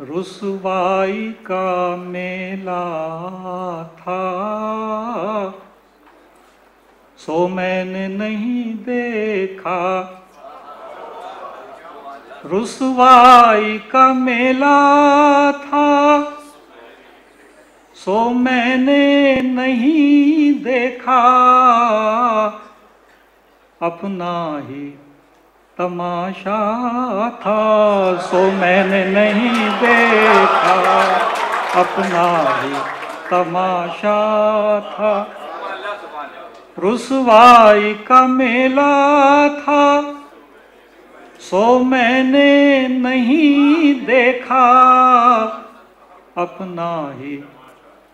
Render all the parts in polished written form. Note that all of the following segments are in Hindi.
रुसवाई का मेला था, सो मैंने नहीं देखा। रुसवाई का मेला था, सो मैंने नहीं देखा। अपना ही तमाशा था, सो मैंने नहीं देखा। अपना ही तमाशा था। रुसवाई का मेला था, सो मैंने नहीं देखा। अपना ही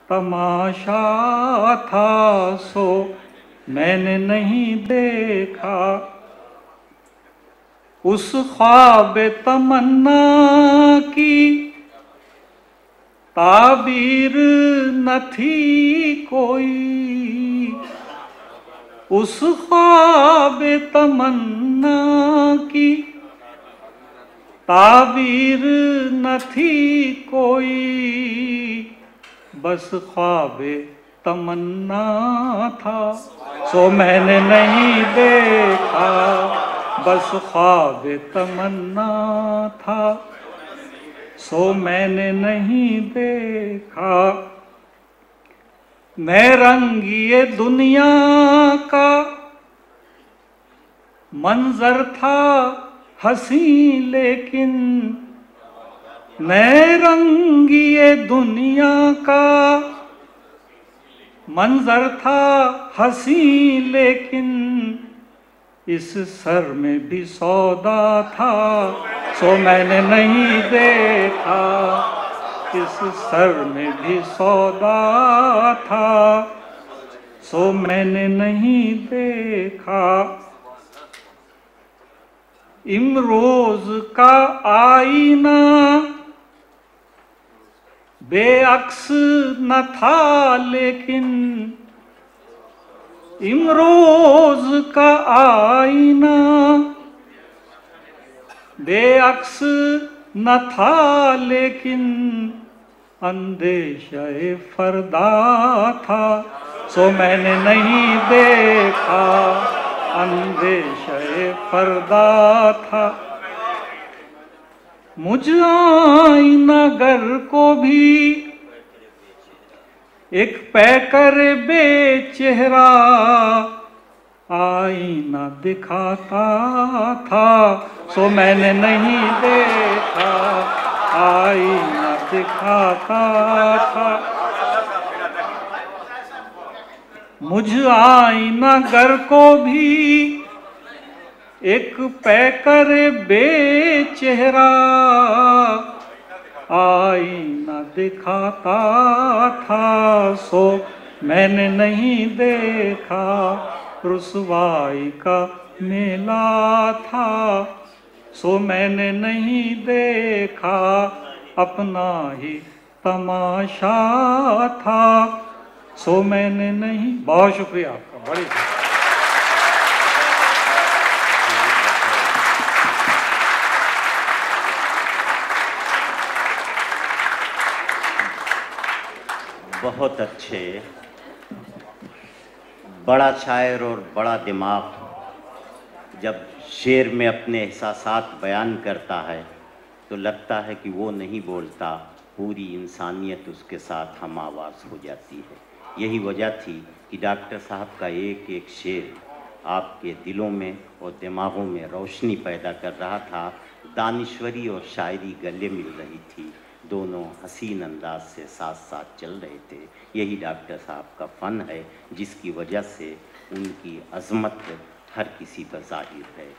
तमाशा था, सो मैंने नहीं देखा। उस ख्वाब तमन्ना की ताबीर न थी कोई। उस ख्वाब तमन्ना की ताबीर न थी कोई। बस ख्वाब तमन्ना था, सो मैंने नहीं देखा। बस ख्वाब तमन्ना था, सो मैंने नहीं देखा। मैं रंगिए दुनिया का मंजर था हंसी, लेकिन मैं रंगिए दुनिया का मंजर था हंसी, लेकिन इस सर में भी सौदा था, सो मैंने नहीं देखा। इस सर में भी सौदा था, सो मैंने नहीं देखा। इमरोज का आईना बेअक्स न था, लेकिन इमरोज का आईना बेअक्स न था, लेकिन अंदेशे फरदा था, सो मैंने नहीं देखा। अंदेशे फरदा था। मुझ आईना गर को भी एक पैकर बेचेहरा आईना दिखाता था, सो मैंने नहीं देखा। आईना दिखाता था। मुझ आईना गर को भी एक पैकर बेचेहरा आईना दिखाता था, सो मैंने नहीं देखा। रुसवाई का मेला था, सो मैंने नहीं देखा। अपना ही तमाशा था, सो मैंने नहीं। बहुत शुक्रिया आपका, बड़ी बहुत अच्छे। बड़ा शायर और बड़ा दिमाग जब शेर में अपने एहसासात बयान करता है तो लगता है कि वो नहीं बोलता, पूरी इंसानियत उसके साथ हम आवाज़ हो जाती है। यही वजह थी कि डॉक्टर साहब का एक एक शेर आपके दिलों में और दिमागों में रोशनी पैदा कर रहा था। दानिश्वरी और शायरी गले मिल रही थी, दोनों हसीन अंदाज से साथ साथ चल रहे थे। यही डॉक्टर साहब का फ़न है, जिसकी वजह से उनकी अज़मत हर किसी पर ज़ाहिर है।